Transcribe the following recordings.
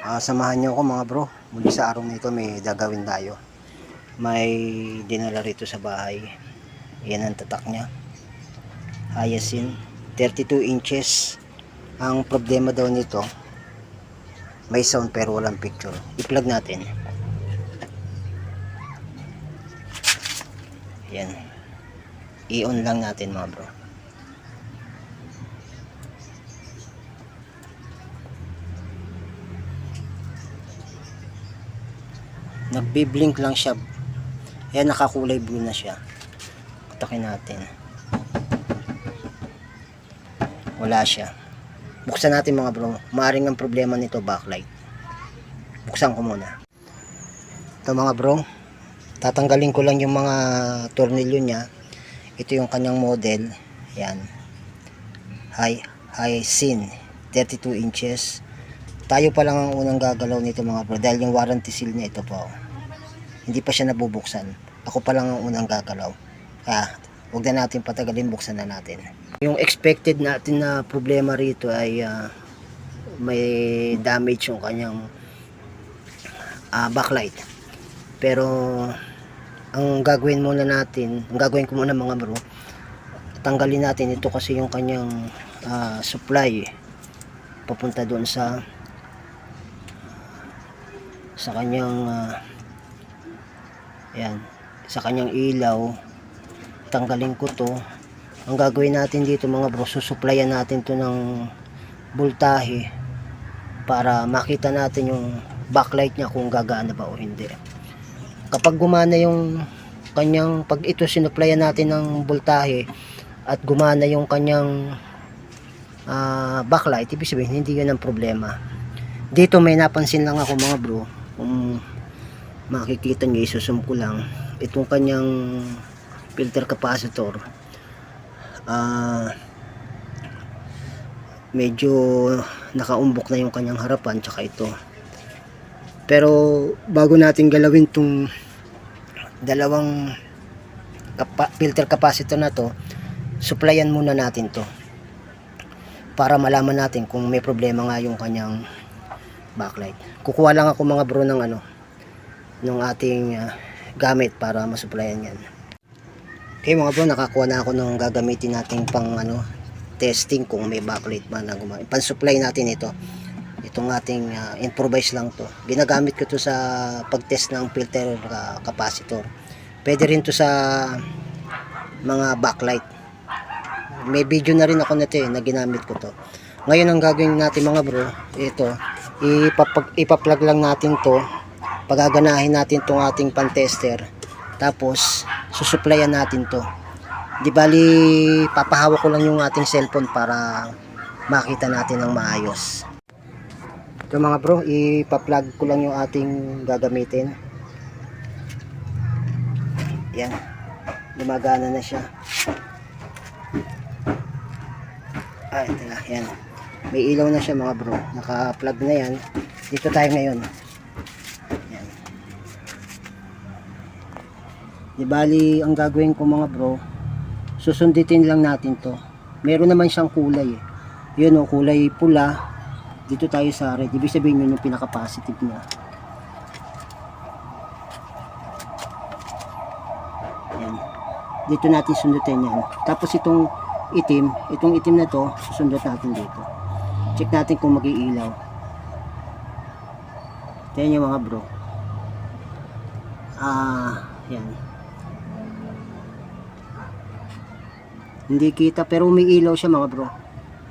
Samahan niyo ako mga bro. Muli sa araw na ito may gagawin tayo. May dinala rito sa bahay. Yan ang tatak niya. Hyacinth, 32 inches. Ang problema daw nito, may sound pero walang picture. I-plug natin. Yan. I-on lang natin mga bro. Nagbi-blink lang siya. Ayan, nakakulay blue na siya. Patakin natin. Wala siya. Buksan natin mga bro. Maaring ang problema nito backlight. Buksan ko muna. Ito mga bro. Tatanggalin ko lang yung mga tornilyo niya. Ito yung kanyang model. Yan. Hyacinth 32 inches. Tayo pa lang ang unang gagalaw nito mga bro. Dahil yung warranty seal niya ito po. Hindi pa siya nabubuksan. Ako pa lang ang unang gagalaw. Huwag na natin patagalin, buksan na natin. Yung expected natin na problema rito ay may damage yung kanyang backlight. Pero ang gagawin ko muna mga bro, tanggalin natin ito kasi yung kanyang supply papunta doon sa kanyang yan, sa kanyang ilaw. Tanggalin ko to. Ang gagawin natin dito mga bro, susuplayan natin to ng voltahe para makita natin yung backlight niya kung gagana ba o hindi. Kapag gumana yung kanyang, pag ito sinuplayan natin ng voltahe at gumana yung kanyang backlight, ibig sabihin hindi yun ang problema. Dito may napansin lang ako mga bro, kung makikita nyo, isusum ko lang itong kanyang filter capacitor. Medyo nakaumbok na yung kanyang harapan tsaka ito. Pero bago natin galawin tong dalawang filter capacitor na to, supplyan muna natin to para malaman natin kung may problema nga yung kanyang backlight. Kukuha lang ako mga bro ng ng ating gamit para masupplyan yan. Okay mga bro, nakakuha na ako ng gagamitin natin pang testing kung may backlight ba na gumamit. Pan-supply natin ito. Itong ating improvise lang to. Ginagamit ko to sa pag-test ng filter capacitor. Pwede rin to sa mga backlight. May video na rin ako nito na ginamit ko to. Ngayon ang gagawin natin mga bro, ito, ipa-plug lang natin to. Pagaganahin natin tong ating pan-tester. Tapos susuplayan natin to. Di bali papahawak ko lang yung ating cellphone para makita natin ng maayos. Ito mga bro, ipa-plug ko lang yung ating gagamitin. Yan. Gumagana na siya. Ito na, yan. May ilaw na siya mga bro. Naka-plug na yan. Dito tayo ngayon. Yan. Di bali, ang gagawin ko mga bro, susunditin lang natin to. Meron naman siyang kulay. Yun o, kulay pula. Dito tayo sa red. Ibig sabihin yun yung pinaka-positive niya. Yan. Dito natin sundutin yan. Tapos itong itim na to, susundot natin dito. Check natin kung mag-iilaw. Tingnan nyo mga bro. Yan. Hindi kita pero umiilaw siya mga bro.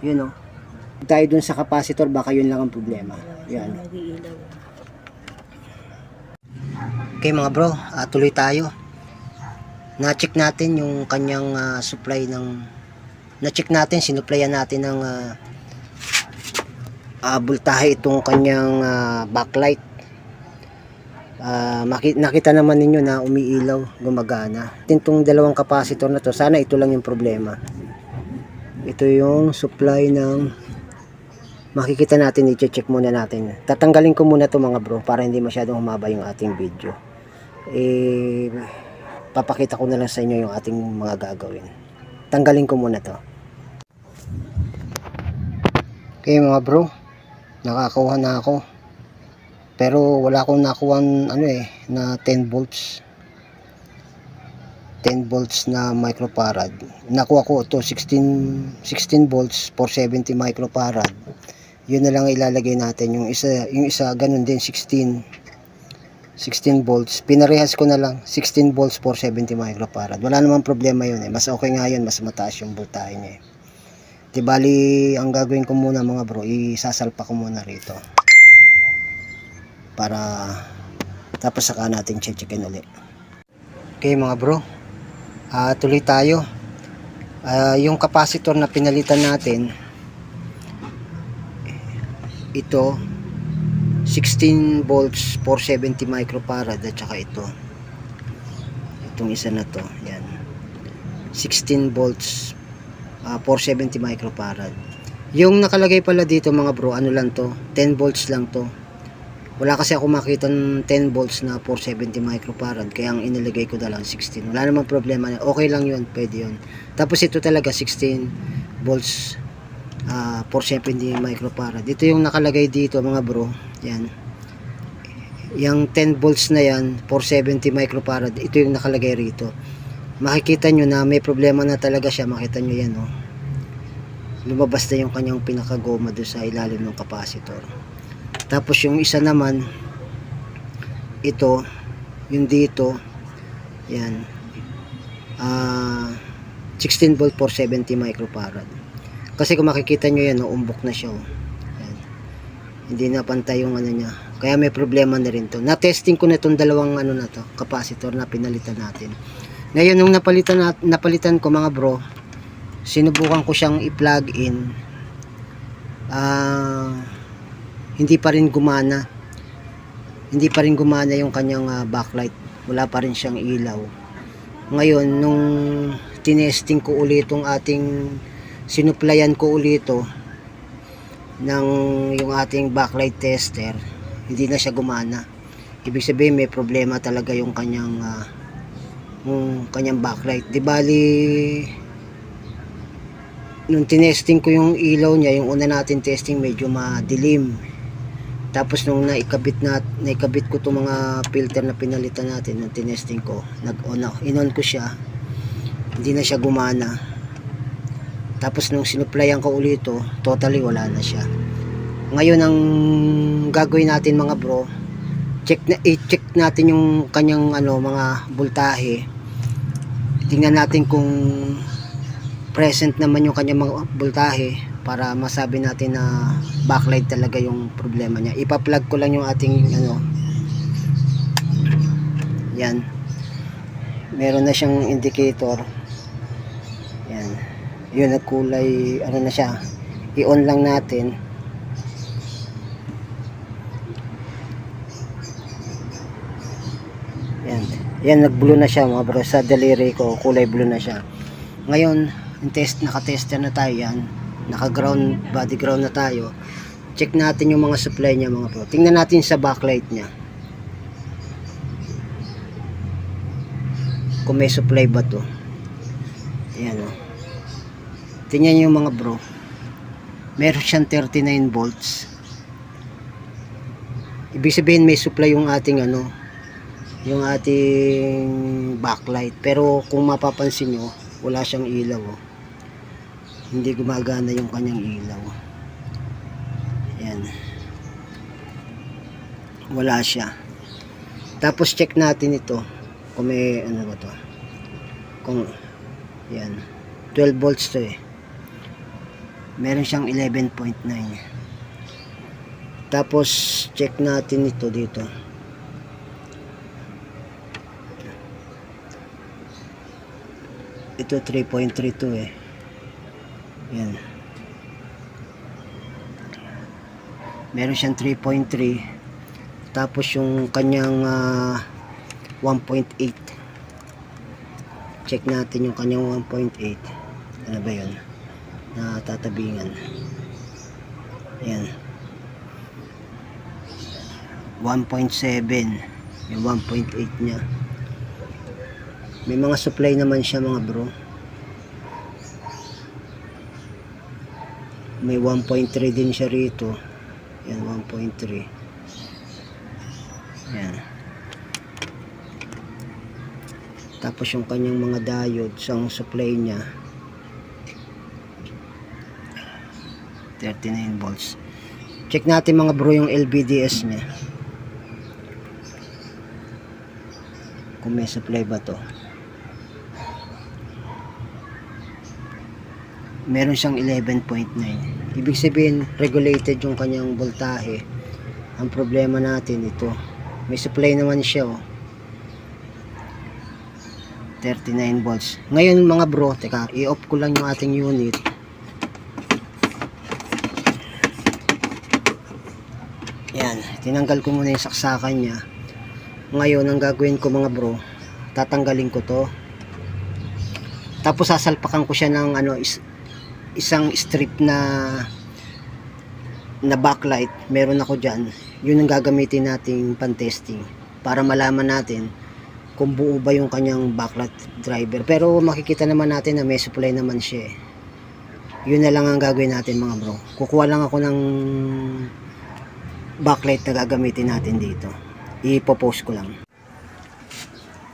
Yun o. Tayo dun sa capacitor, baka yun lang ang problema. Yan. Okay mga bro, tuloy tayo. Na-check natin yung kanyang supply ng sinuplayan natin ng voltahe itong kanyang backlight. Nakita naman ninyo na umiilaw, gumagana. Itong dalawang capacitor na to, sana ito lang yung problema. Ito yung supply ng, makikita natin, i-check muna natin. Tatanggalin ko muna to mga bro para hindi masyadong humaba yung ating video. Papakita ko na lang sa inyo yung ating mga gagawin. Tanggalin ko muna to. Okay mga bro, nakakuha na ako. pero wala akong nakuha na 10 volts. 10 volts na microfarad. Nakuha ko ito 16 volts 470 microfarad. Yun na lang ilalagay natin. Yung isa ganun din 16 volts. Pinarehas ko na lang 16 volts 470 microfarad. Wala namang problema yun eh. Mas okay nga yun, mas mataas yung voltahe niya eh. Di bali, ang gagawin ko muna mga bro, isasalpa ko muna rito. Para tapos saka natin checkin ulit. Okay mga bro, tuloy tayo. Yung capacitor na pinalitan natin, ito 16 volts 470 microfarad at saka itong isa na to, yan 16 volts 470 microfarad. Yung nakalagay pala dito mga bro, ano lang to, 10 volts lang to. Wala kasi ako makita ng 10 volts na 470 microfarad, kaya ang inilagay ko na lang 16. Wala namang problema, okay lang yun, pwede yun. Tapos ito talaga 16 volts 470 microfarad. Ito yung nakalagay dito mga bro, yan. Yung 10 volts na yan 470 microfarad, ito yung nakalagay rito. Makikita nyo na may problema na talaga siya. Makita nyo yan, oh. Lumabas na yung kanyang pinakagoma doon sa ilalim ng capacitor. Tapos yung isa naman, ito, yung dito, yan, 16 volt 470 microfarad. Kasi kung makikita nyo yan, oh, umbok na siya, oh. Yan. Hindi na pantay yung ano niya. Kaya may problema na rin to. Na-testing ko na itong dalawang na to, capacitor na pinalitan natin. Ngayon nung napalitan ko mga bro, sinubukan ko siyang i-plug in. Hindi pa rin gumana. Hindi pa rin gumana yung kanyang backlight. Wala pa rin siyang ilaw. Ngayon nung tinesting ko ulit itong ating sinuplayan ko ulit ng yung ating backlight tester, hindi na siya gumana. Ibig sabihin may problema talaga yung kanyang backlight. Di bali nung tinesting ko yung ilaw niya, yung una natin testing medyo madilim. Tapos nung naikabit ko itong mga filter na pinalitan natin, nung tinesting ko, in-on ko siya, hindi na siya gumana. Tapos nung sinuplayan ko ulit totally wala na siya. Ngayon ang gagawin natin mga bro, i-check natin yung kanyang mga voltahe. Tingnan natin kung present naman yung kanyang mga voltahe para masabi natin na backlight talaga yung problema niya. Ipa-plug ko lang yung ating yan. Meron na siyang indicator. Yan. Yun, nagkulay na siya. I-on lang natin. Yan, nag-blue na siya mga bro. Sa daliri ko, kulay blue na siya. Ngayon, naka-tester na tayo yan. Naka-ground, body ground na tayo. Check natin yung mga supply niya mga bro. Tingnan natin sa backlight niya. Kung may supply ba to. Ayan o. Tingnan yung mga bro. Meron siyang 39 volts. Ibig sabihin may supply yung ating yung ating backlight, pero kung mapapansin nyo wala siyang ilaw hindi gumagana yung kanyang ilaw. Yan, wala siya. Tapos check natin ito kung may ba to, kung yan 12 volts to meron siyang 11.9. Tapos check natin ito dito. Ito 3.32 yan. Meron siyang 3.3. Tapos yung kanyang 1.8. Check natin yung kanyang 1.8. Ano ba yun? Na tatabingan. Yan. 1.7. Yung 1.8 niya. May mga supply naman siya mga bro. May 1.3 din siya rito. Yan, 1.3. Yan. Tapos yung kanyang mga diodes, ang supply niya 39 volts. Check natin mga bro yung LVDS niya. Kung may supply ba to. Meron siyang 11.9. Ibig sabihin regulated yung kanyang voltahe. Ang problema natin ito. May supply naman siya oh. 39 volts. Ngayon mga bro, teka, i-off ko lang yung ating unit. Yan, tinanggal ko muna yung saksakan niya. Ngayon, ang gagawin ko mga bro, tatanggalin ko to. Tapos sasalpakan ko siya ng ano, isang strip na backlight. Meron ako dyan. Yun ang gagamitin nating pan-testing para malaman natin kung buo ba yung kanyang backlight driver. Pero makikita naman natin na may supply naman siya eh. Yun na lang ang gagawin natin mga bro. Kukuha lang ako ng backlight na gagamitin natin dito. Ipopost ko lang.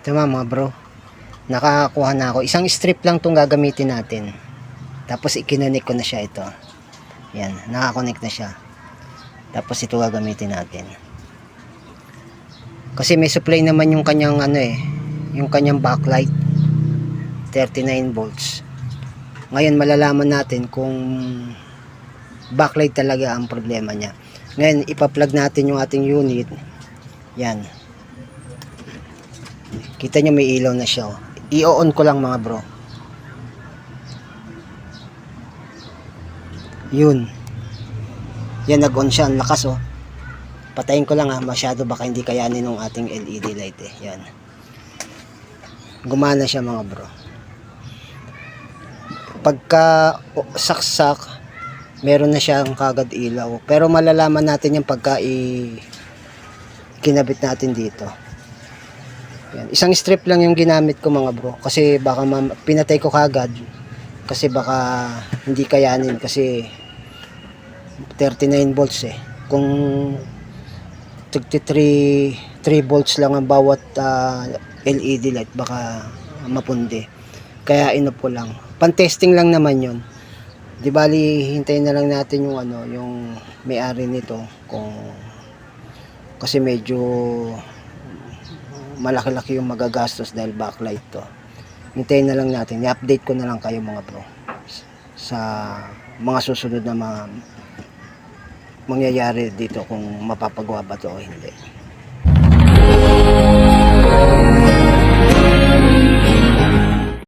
Tama mga bro, nakakuha na ako. Isang strip lang tong gagamitin natin. Tapos ikinonek ko na siya ito. Yan, nakakonect na siya. Tapos ito gagamitin natin. Kasi may supply naman yung kanyang ano eh, yung kanyang backlight 39 volts. Ngayon malalaman natin kung backlight talaga ang problema niya. Ngayon ipa-plug natin yung ating unit. Yan. Kita nyo may ilaw na siya. I-on ko lang mga bro. Yun. Yan, nag-on siya. Ang lakas oh. Patayin ko lang masyado baka hindi kayanin ng ating LED light eh. Yan. Gumana siya mga bro. Pagka saksak, meron na siyang kagad ilaw. Pero malalaman natin yung pagka kinabit natin dito. Yan. Isang strip lang yung ginamit ko mga bro. Kasi baka pinatay ko kagad. Kasi baka hindi kayanin kasi 39 volts eh. Kung 3 volts lang ang bawat LED light baka mapundi. Kaya inop ko lang. Pan-testing lang naman 'yon. Di bali hintayin na lang natin yung ano, yung may-ari nito kung kasi medyo malaki-laki yung magagastos dahil backlight to. Hintayin na lang natin. I-update ko na lang kayo mga bro sa mga susunod na mga mangyayari dito kung mapapagawa ba to o hindi.